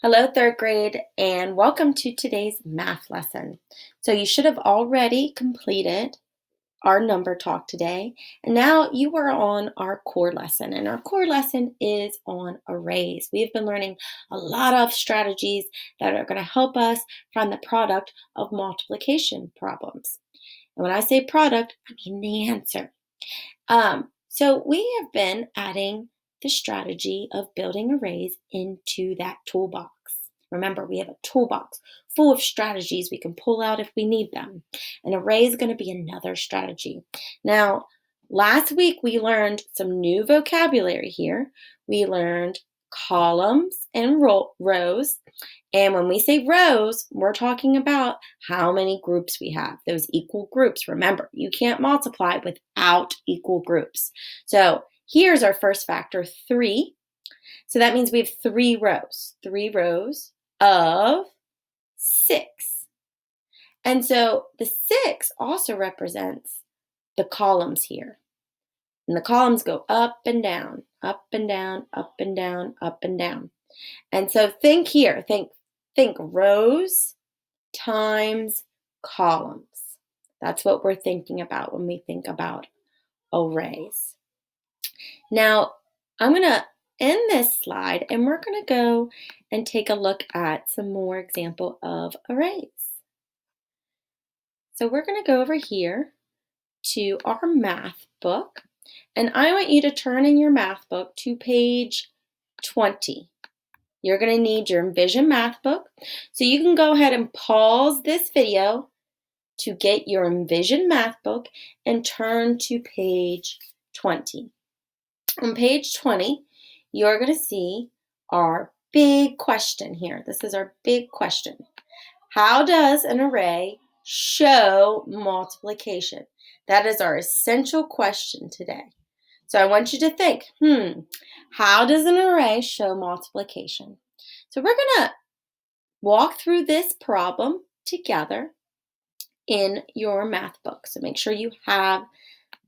Hello, third grade, and welcome to today's math lesson. So, you should have already completed our number talk today, and now you are on our core lesson. And our core lesson is on arrays. We've been learning a lot of strategies that are going to help us find the product of multiplication problems. And when I say product, I mean the answer. So we have been adding the strategy of building arrays into that toolbox. Remember, we have a toolbox full of strategies we can pull out if we need them. An array is going to be another strategy. Now, last week we learned some new vocabulary here. We learned columns and rows. And when we say rows, we're talking about how many groups we have, those equal groups. Remember, you can't multiply without equal groups. So here's our first factor, 3. So that means we have 3 rows of 6. And so the 6 also represents the columns here. And the columns go up and down, up and down, up and down, up and down. And so think here, think rows times columns. That's what we're thinking about when we think about arrays. Now, I'm going to end this slide and we're going to go and take a look at some more example of arrays. So we're going to go over here to our math book, and I want you to turn in your math book to page 20. You're going to need your Envision math book. So you can go ahead and pause this video to get your Envision math book and turn to page 20. On page 20, you're going to see our big question here. This is our big question. How does an array show multiplication? That is our essential question today. So I want you to think, how does an array show multiplication? So we're going to walk through this problem together in your math book. So make sure you have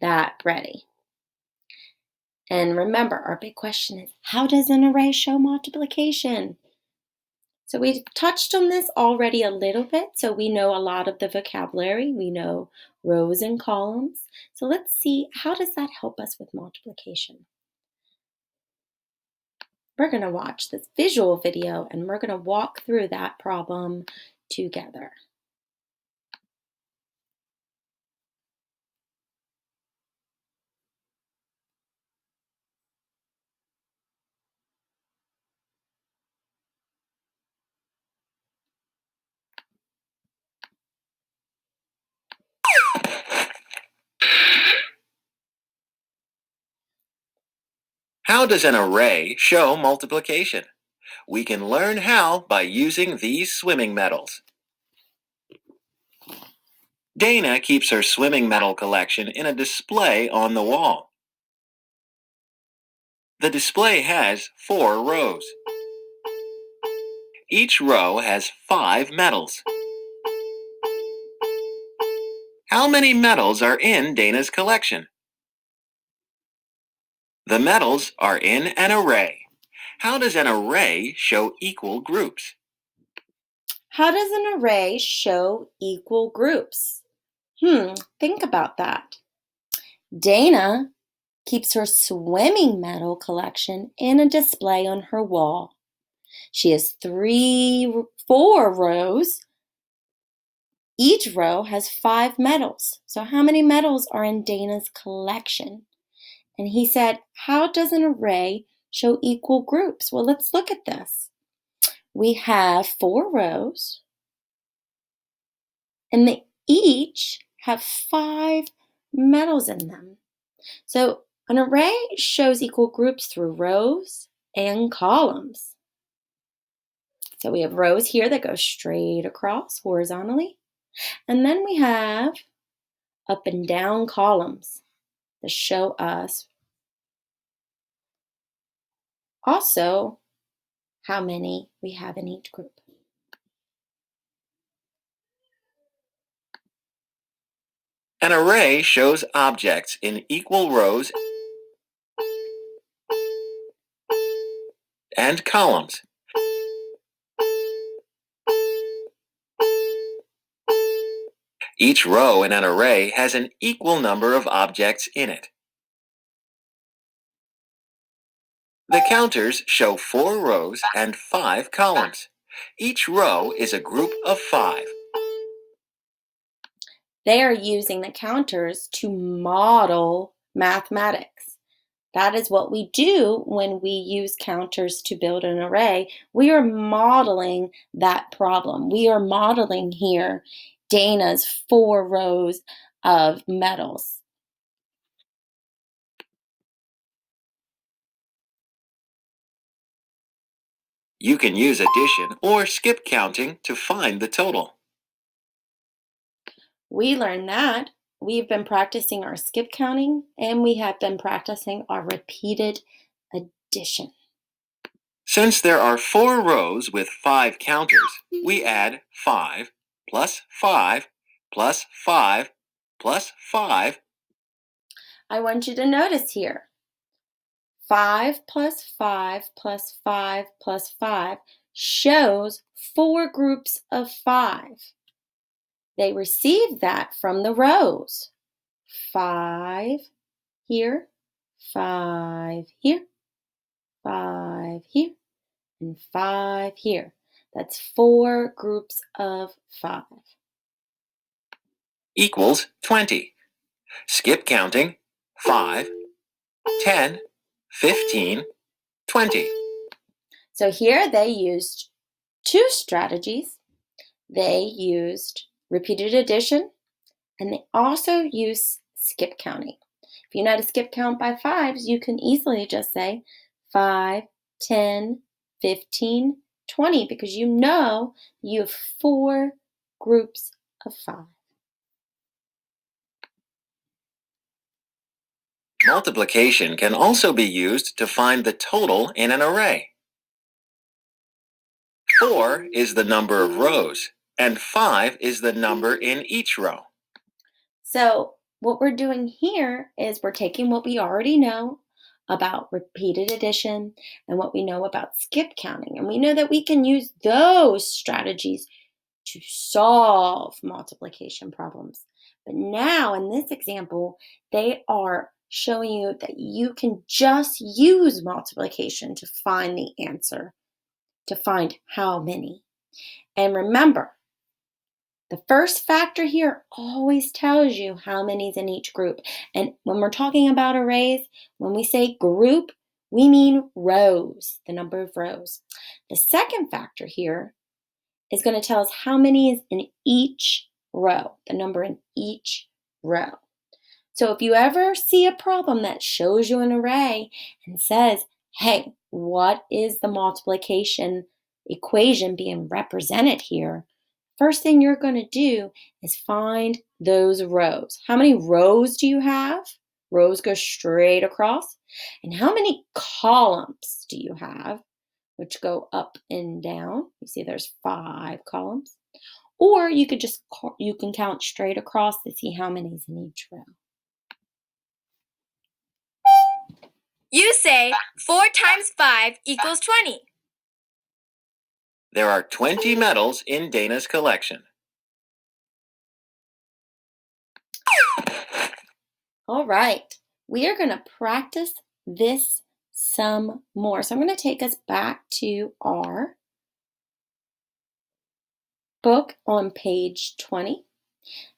that ready. And remember, our big question is, how does an array show multiplication? So we touched on this already a little bit, so we know a lot of the vocabulary. We know rows and columns. So let's see, how does that help us with multiplication? We're going to watch this visual video and we're going to walk through that problem together. How does an array show multiplication? We can learn how by using these swimming medals. Dana keeps her swimming medal collection in a display on the wall. The display has 4 rows. Each row has 5 medals. How many medals are in Dana's collection? The medals are in an array. How does an array show equal groups? How does an array show equal groups? Think about that. Dana keeps her swimming medal collection in a display on her wall. She has 4 rows. Each row has 5 medals. So how many medals are in Dana's collection? And he said, how does an array show equal groups? Well, let's look at this. We have 4 rows, and they each have 5 medals in them. So an array shows equal groups through rows and columns. So we have rows here that go straight across horizontally. And then we have up and down columns that show us also how many we have in each group. An array shows objects in equal rows and columns. Each row in an array has an equal number of objects in it. The counters show 4 rows and 5 columns. Each row is a group of 5. They are using the counters to model mathematics. That is what we do when we use counters to build an array. We are modeling that problem. We are modeling here Dana's 4 rows of metals. You can use addition or skip counting to find the total. We learned that. We've been practicing our skip counting and we have been practicing our repeated addition. Since there are 4 rows with 5 counters, we add 5 plus 5 plus 5 plus 5. I want you to notice here 5 plus 5 plus 5 plus 5 shows 4 groups of 5. They received that from the rows. 5 here, 5 here, 5 here, and 5 here. That's 4 groups of 5. Equals 20. Skip counting 5, 10, 15, 20. So here they used 2 strategies. They used repeated addition and they also use skip counting. If you know how to skip count by 5s, you can easily just say 5, 10, 15, 20 because you know you have 4 groups of 5. Multiplication can also be used to find the total in an array. 4 is the number of rows, and 5 is the number in each row. So what we're doing here is we're taking what we already know about repeated addition and what we know about skip counting. And we know that we can use those strategies to solve multiplication problems. But now in this example, they are showing you that you can just use multiplication to find the answer, to find how many. And remember, the first factor here always tells you how many's in each group. And when we're talking about arrays, when we say group, we mean rows, the number of rows. The second factor here is going to tell us how many is in each row, the number in each row. So if you ever see a problem that shows you an array and says, hey, what is the multiplication equation being represented here? First thing you're going to do is find those rows. How many rows do you have? Rows go straight across. And how many columns do you have, which go up and down? You see there's 5 columns. Or you could you can count straight across to see how many's in each row. You say 4 times 5 equals 20. There are 20 metals in Dana's collection. All right, we are going to practice this some more. So I'm going to take us back to our book on page 20.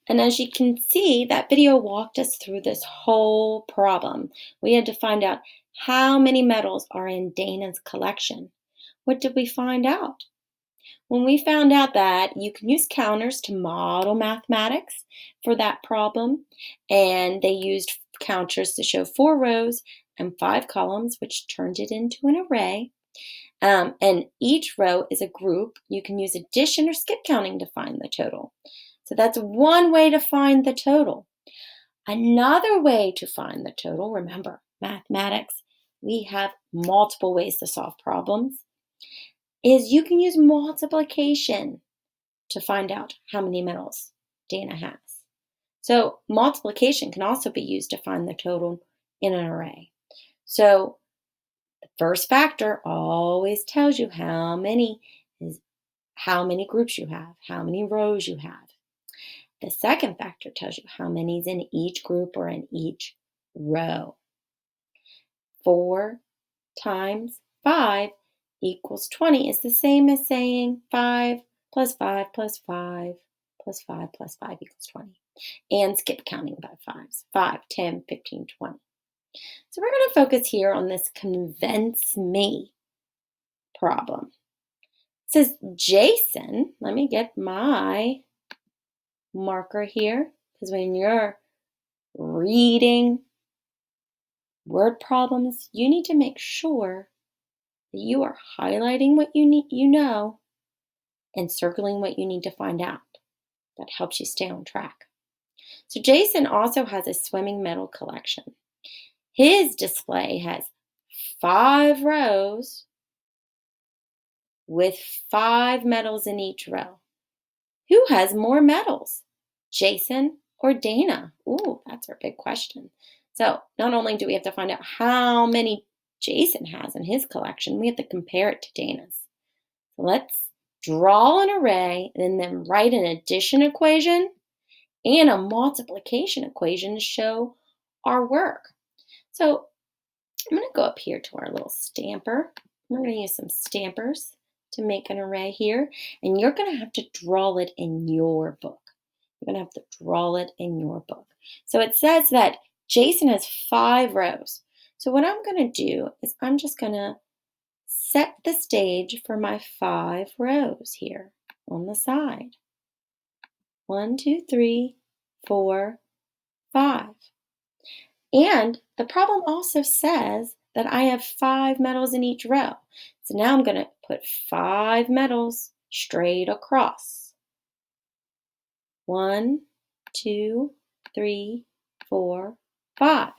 And as you can see, that video walked us through this whole problem. We had to find out how many metals are in Dana's collection. What did we find out? When we found out that you can use counters to model mathematics for that problem, and they used counters to show 4 rows and 5 columns, which turned it into an array. And each row is a group. You can use addition or skip counting to find the total. So that's one way to find the total. Another way to find the total, remember, mathematics, we have multiple ways to solve problems, is you can use multiplication to find out how many metals Dana has. So multiplication can also be used to find the total in an array. So the first factor always tells you how many groups you have, how many rows you have. The second factor tells you how many is in each group or in each row. 4 times 5 equals 20 is the same as saying 5 plus 5 plus 5 plus 5 plus 5 equals 20. And skip counting by 5s. 5, 10, 15, 20. So we're going to focus here on this convince me problem. It says Jason, let me get my marker here, because when you're reading word problems, you need to make sure that you are highlighting what you know and circling what you need to find out. That helps you stay on track. So Jason also has a swimming medal collection. His display has 5 rows with 5 medals in each row. Who has more medals, Jason or Dana? Ooh, that's our big question. So not only do we have to find out how many Jason has in his collection, we have to compare it to Dana's. So let's draw an array and then write an addition equation and a multiplication equation to show our work. So I'm going to go up here to our little stamper. We're going to use some stampers to make an array here, and you're going to have to draw it in your book. You're going to have to draw it in your book. So it says that Jason has 5 rows. So what I'm going to do is I'm just going to set the stage for my 5 rows here on the side. 1, 2, 3, 4, 5. And the problem also says that I have 5 medals in each row. So now I'm going to put 5 medals straight across. 1, 2, 3, 4, 5.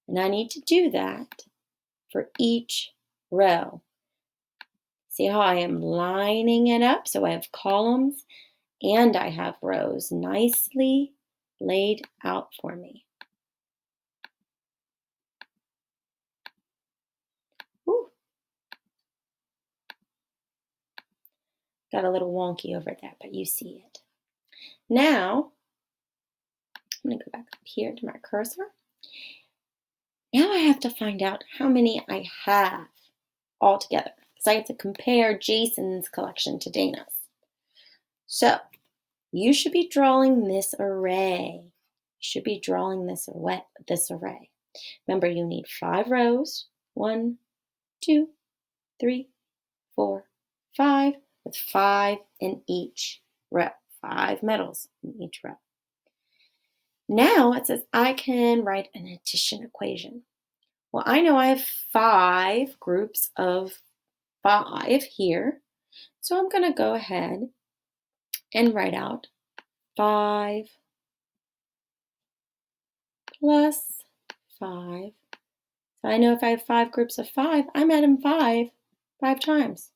And I need to do that for each row. See how I am lining it up? So I have columns and I have rows nicely laid out for me. Ooh. Got a little wonky over there, but you see it. Now, I'm going to go back up here to my cursor. Now I have to find out how many I have all together, because I have to compare Jason's collection to Dana's. So, you should be drawing this array. You should be drawing this array. Remember, you need 5 rows. 1, 2, 3, 4, 5, with 5 in each row. 5 medals in each row. Now it says I can write an addition equation. Well, I know I have 5 groups of 5 here. So I'm going to go ahead and write out 5 plus 5. So I know if I have 5 groups of 5, I'm adding 5 times.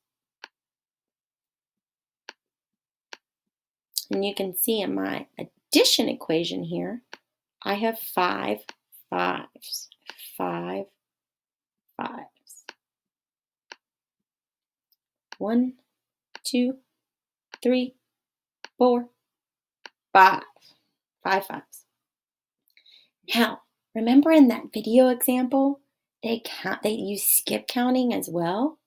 And you can see in my addition equation here, I have 5 5s. 5 5s. 1, 2, 3, 4, 5. 5 5s. Now, remember in that video example, they use skip counting as well?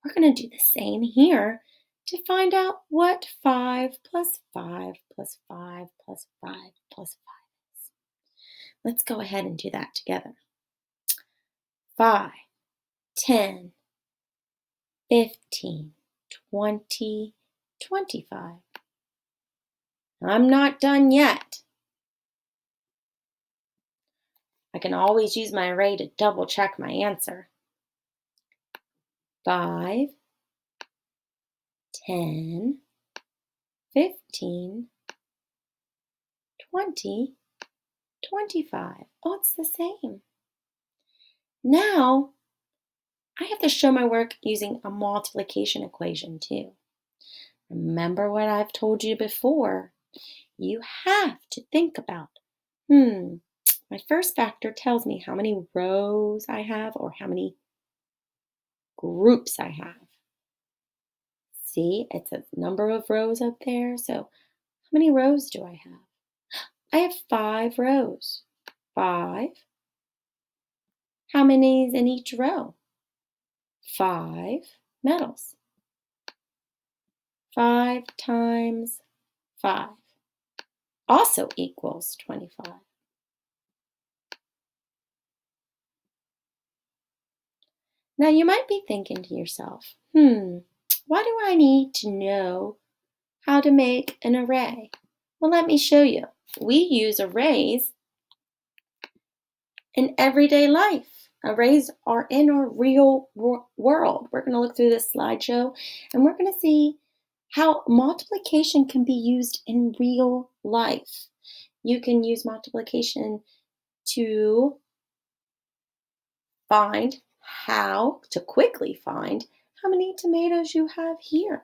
We're going to do the same here to find out what 5 plus 5 plus 5 plus 5 plus 5 is. Let's go ahead and do that together. 5, 10, 15, 20, 25. I'm not done yet. I can always use my array to double check my answer. 5, 10, 15, 20, 25. Oh, it's the same. Now, I have to show my work using a multiplication equation too. Remember what I've told you before. You have to think about, my first factor tells me how many rows I have or how many groups I have. See, it says number of rows up there. So many rows do I have? I have 5 rows. 5. How many is in each row? 5 metals. 5 times 5 also equals 25. Now you might be thinking to yourself, why do I need to know how to make an array? Well, let me show you. We use arrays in everyday life. Arrays are in our real world. We're going to look through this slideshow and we're going to see how multiplication can be used in real life. You can use multiplication to quickly find how many tomatoes you have here.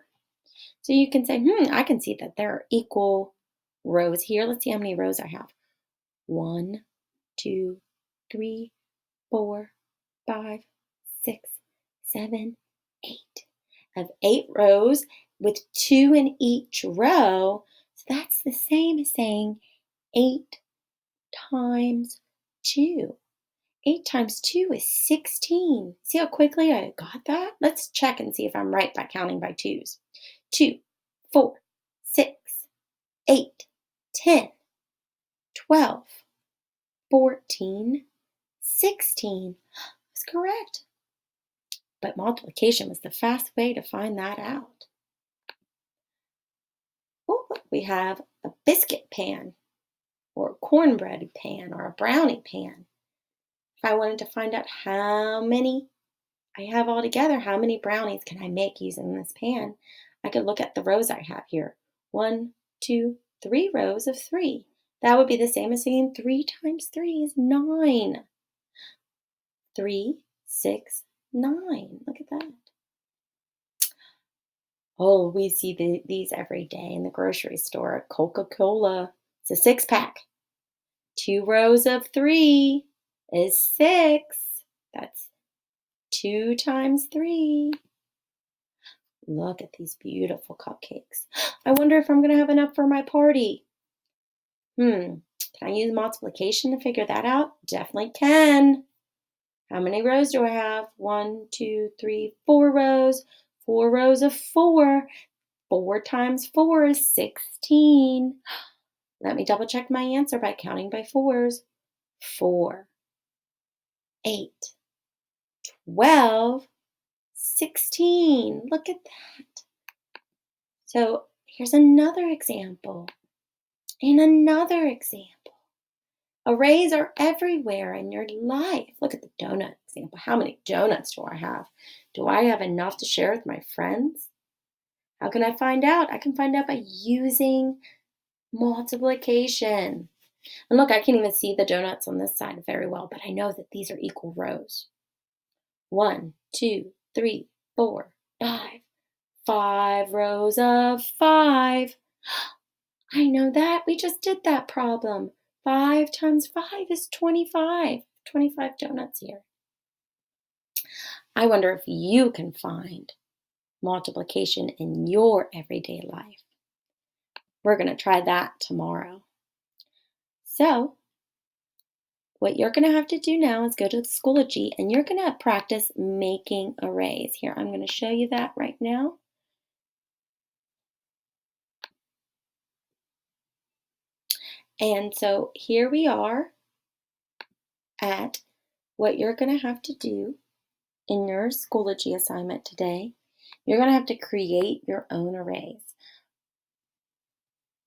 So you can say, I can see that there are equal rows here. Let's see how many rows I have. 1, 2, 3, 4, 5, 6, 7, 8. I have 8 rows with 2 in each row. So that's the same as saying 8 times 2. 8 times 2 is 16. See how quickly I got that? Let's check and see if I'm right by counting by twos. 2, 4, 6, 8, 10, 12, 14, 16. That's correct. But multiplication was the fast way to find that out. Oh, look, we have a biscuit pan, or a cornbread pan, or a brownie pan. If I wanted to find out how many I have all together, how many brownies can I make using this pan, I could look at the rows I have here. 1, 2, 3 rows of 3. That would be the same as saying 3 times 3 is 9. 3, 6, 9. Look at that. Oh, we see these every day in the grocery store at Coca-Cola. It's a 6-pack. 2 rows of 3 is 6. That's 2 times 3. Look at these beautiful cupcakes. I wonder if I'm going to have enough for my party. Can I use multiplication to figure that out? Definitely can. How many rows do I have? 1, 2, 3, 4 rows. 4 rows of 4. 4 times 4 is 16. Let me double check my answer by counting by fours. 4, 8, 12, 16. Look at that. So here's another example. And another example. Arrays are everywhere in your life. Look at the donut example. How many donuts do I have? Do I have enough to share with my friends? How can I find out? I can find out by using multiplication. And look, I can't even see the donuts on this side very well, but I know that these are equal rows. 1, 2, 3, 4, 5. 5 rows of 5. I know that. We just did that problem. 5 times 5 is 25. 25 donuts here. I wonder if you can find multiplication in your everyday life. We're going to try that tomorrow. So, what you're going to have to do now is go to Schoology and you're going to practice making arrays. Here, I'm going to show you that right now. And so here we are at what you're going to have to do in your Schoology assignment today. You're going to have to create your own arrays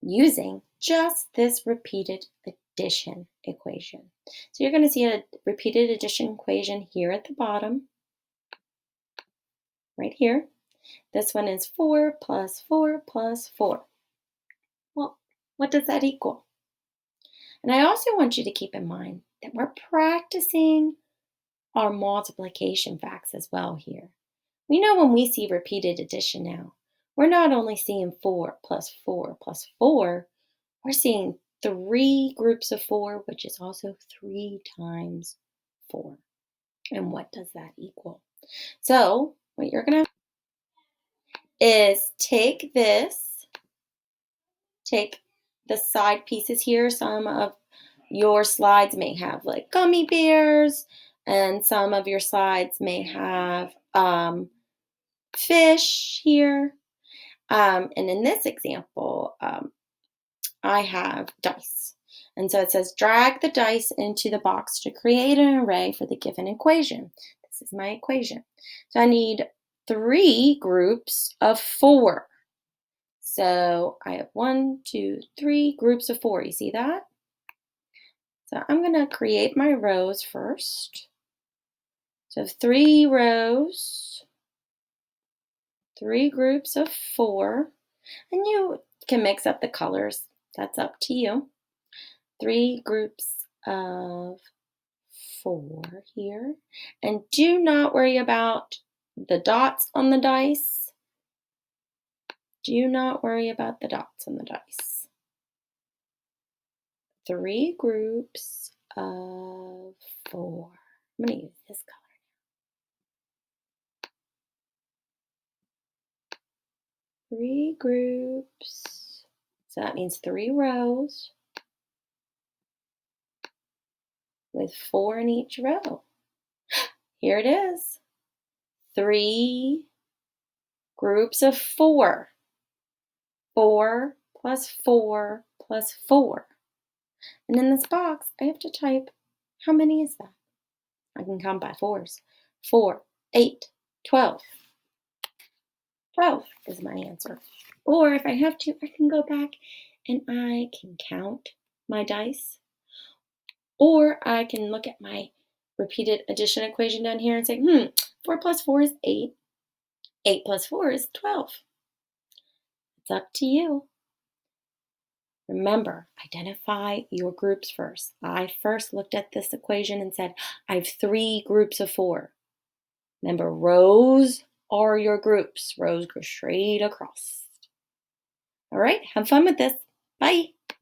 using just this repeated addition equation. So you're going to see a repeated addition equation here at the bottom, right here. This one is 4 plus 4 plus 4. Well, what does that equal? And I also want you to keep in mind that we're practicing our multiplication facts as well here. We know when we see repeated addition now, we're not only seeing 4 plus 4 plus 4, we're seeing 3 groups of 4, which is also 3 times 4. And what does that equal? So what you're going to is take the side pieces here. Some of your slides may have like gummy bears, and some of your slides may have fish here. And in this example, I have dice. And so it says, drag the dice into the box to create an array for the given equation. This is my equation. So I need 3 groups of 4. So I have 1, 2, 3 groups of 4. You see that? So I'm going to create my rows first. So 3 rows, 3 groups of 4. And you can mix up the colors. That's up to you. 3 groups of 4 here. And do not worry about the dots on the dice. Do not worry about the dots on the dice. 3 groups of 4. I'm going to use this color. 3 groups. So that means 3 rows with 4 in each row. Here it is. 3 groups of 4. 4 plus 4 plus 4. And in this box, I have to type, how many is that? I can count by 4s. 4, 8, 12. 12 is my answer. Or if I have to, I can go back and I can count my dice. Or I can look at my repeated addition equation down here and say, 4 plus 4 is 8. 8 plus 4 is 12. It's up to you. Remember, identify your groups first. I first looked at this equation and said, I have 3 groups of 4. Remember, rows are your groups. Rows go straight across. All right, have fun with this. Bye.